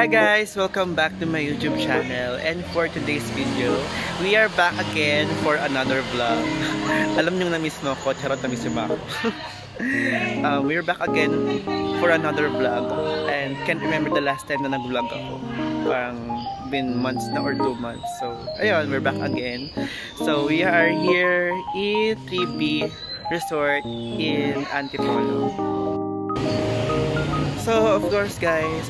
Hi guys! Welcome back to my YouTube channel, and for today's video, we are back again for another vlog. Alam niyo na-miss mo ko, charot na-miss mo ako. We're back again for another vlog, and can't remember the last time na nag-vlog ako. Parang been months na or 2 months. So, ayun, we're back again. So, we are here in 3B Resort in Antipolo. So, of course guys,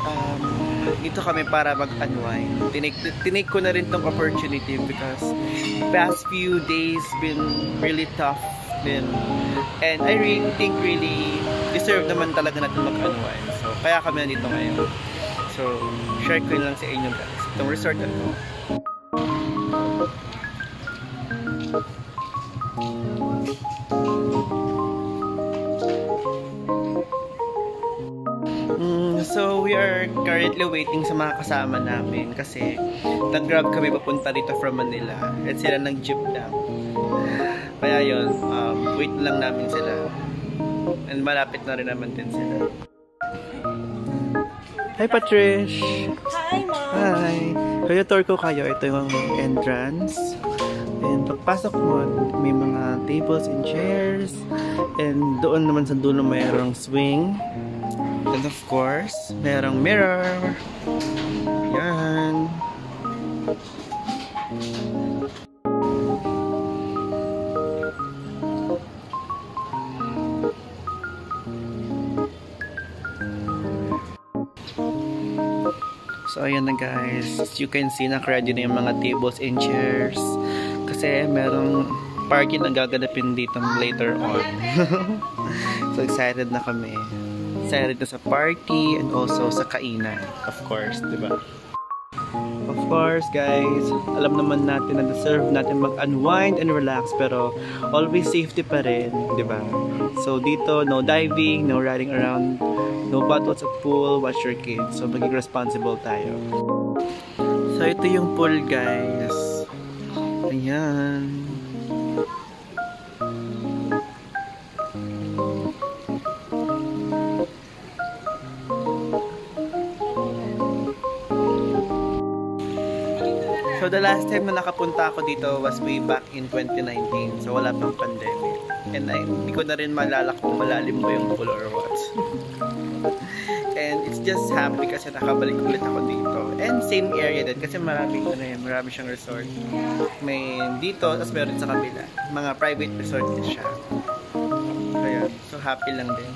dito kami para mag-unwind. Tinake ko na rin tong opportunity because past few days been really tough din. And I think really deserve naman talaga natin mag-unwind. So, kaya kami nandito ngayon. So, share ko lang sa inyo guys. Itong resort na ito. So, we are currently waiting sa mga kasama namin kasi nag-grab kami papunta dito from Manila at sila nag-jeep lang. Kaya yun, wait lang namin sila. And malapit na rin naman din sila. Hi Patrish! Hi Mom! Hi! Kaya tour ko kayo. Ito yung entrance. And pagpasok mo, may mga tables and chairs. And doon naman sa dulo mayroong swing. And of course, merong mirror. Yan. So ayan na guys, as you can see, naka-ready na yung mga tables and chairs. Kasi merong party na gaganapin dito later on. So excited na kami. Excited na sa party and also sa kainan, of course, diba? Of course, guys, alam naman natin na deserve natin mag-unwind and relax, pero always safety pa rin, diba? So dito, no diving, no riding around, no bottles at pool, watch your kids. So maging responsible tayo. So ito yung pool, guys. Ayan. So the last time na nakapunta ako dito was way back in 2019. So wala pang pandemic. And hindi ko na rin malala kung malalim ba yung pool or what. And it's just happy kasi nakabalik ulit ako dito. And same area din kasi marami siyang resort. May dito, tapos meron sa kabila. Mga private resort din siya. Kaya, so happy lang din.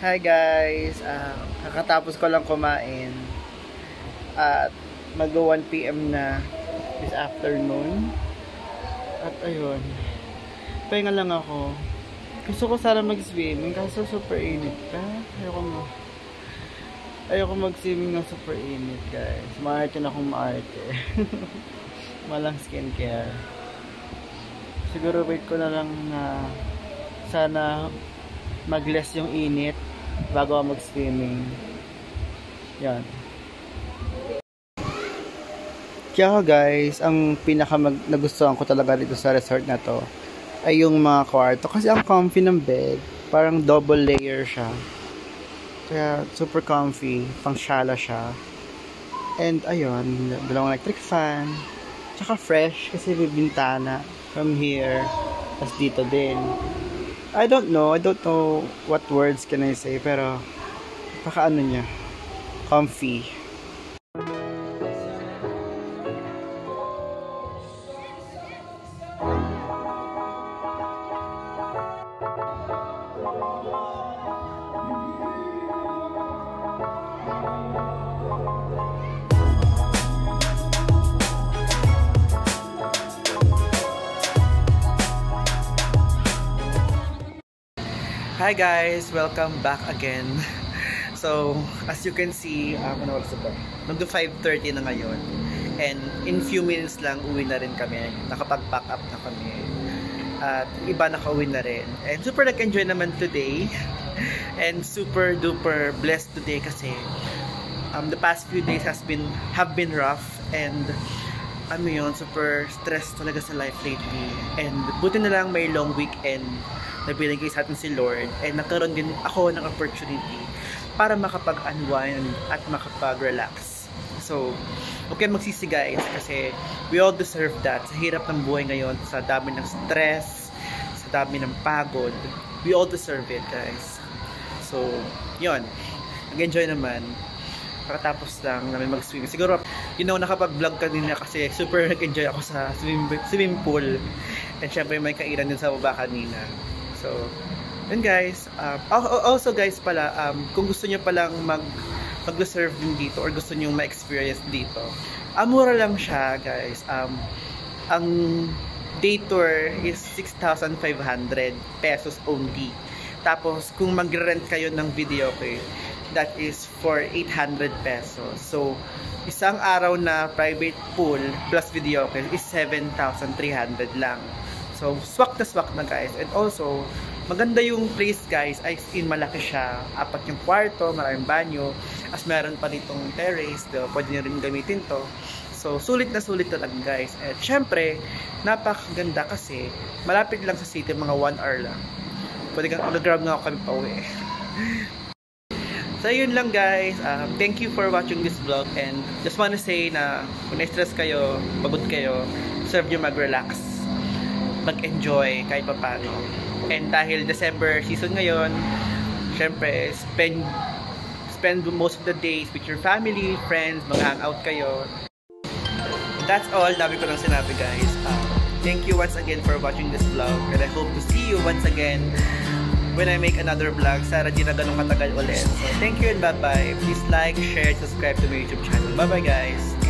Hi guys, kakatapos ko lang kumain at mag-1 PM na this afternoon. At ayun, pahinga lang ako. Gusto ko sana mag-swimming kaso super init pa. Ayoko mag-swimming ng super init guys. Maarte na akong maarte. Malang skincare. Siguro wait ko na lang na sana mag-less yung init bago ako mag-swimming. Yan. Kaya guys, ang nagustuhan ko talaga dito sa resort na to ay yung mga kwarto. Kasi ang comfy ng bed. Parang double layer siya. Kaya super comfy. Pang shala siya. And ayun, dalawang electric fan. Tsaka fresh kasi may bintana from here. Tapos dito din. I don't know what words can I say, pero paka-ano niya, comfy. Hi guys! Welcome back again. So, as you can see, magdo 5:30 na ngayon. And in few minutes lang, uwi na rin kami. Nakapag-pack up na kami. At iba nakauwi na rin. And super nag-enjoy naman today. And super duper blessed today kasi the past few days have been rough. And super stressed talaga sa life lately. And buti na lang may long weekend na binigay sa atin si Lord, and nagkaroon din ako ng opportunity para makapag-unwind at makapag-relax. So, okay magsisi guys, kasi we all deserve that. Sa hirap ng buhay ngayon, sa dami ng stress, sa dami ng pagod, we all deserve it guys. So, yun, nag-enjoy naman. Pagkatapos lang namin mag-swimming. Siguro, nakapag-vlog kanina kasi super nag-enjoy ako sa swimming pool. And syempre may kainan din sa baba kanina. So, yun guys. Also guys pala, kung gusto nyo palang mag-reserve din dito or gusto nyo ma-experience dito, mura lang siya guys. Ang day tour is 6,500 pesos only. Tapos, kung mag-rent kayo ng video okay, that is for 800 pesos. So, isang araw na private pool plus video okay is 7,300 lang. So, swak na guys. And also, maganda yung place guys. Ay, malaki siya. 4 yung kwarto, maraming banyo. As meron pa ditong terrace. Pwede nyo rin gamitin to. So, sulit na talaga guys. At syempre, napakaganda kasi malapit lang sa city, mga 1 hour lang. Pwede kang mag-grab nga ako kami pa uwi. So, yun lang guys. Thank you for watching this vlog. And just wanna say na kung na-stress kayo, pagod kayo, deserve nyo mag-relax, mag-enjoy kahit pa paano. And dahil December season ngayon, syempre, spend most of the days with your family, friends, mag-hangout kayo. That's all. Dami ko lang sinabi guys. Thank you once again for watching this vlog. And I hope to see you once again when I make another vlog. Sana di na ganun katagal ulit. So, thank you and bye-bye. Please like, share, subscribe to my YouTube channel. Bye-bye guys!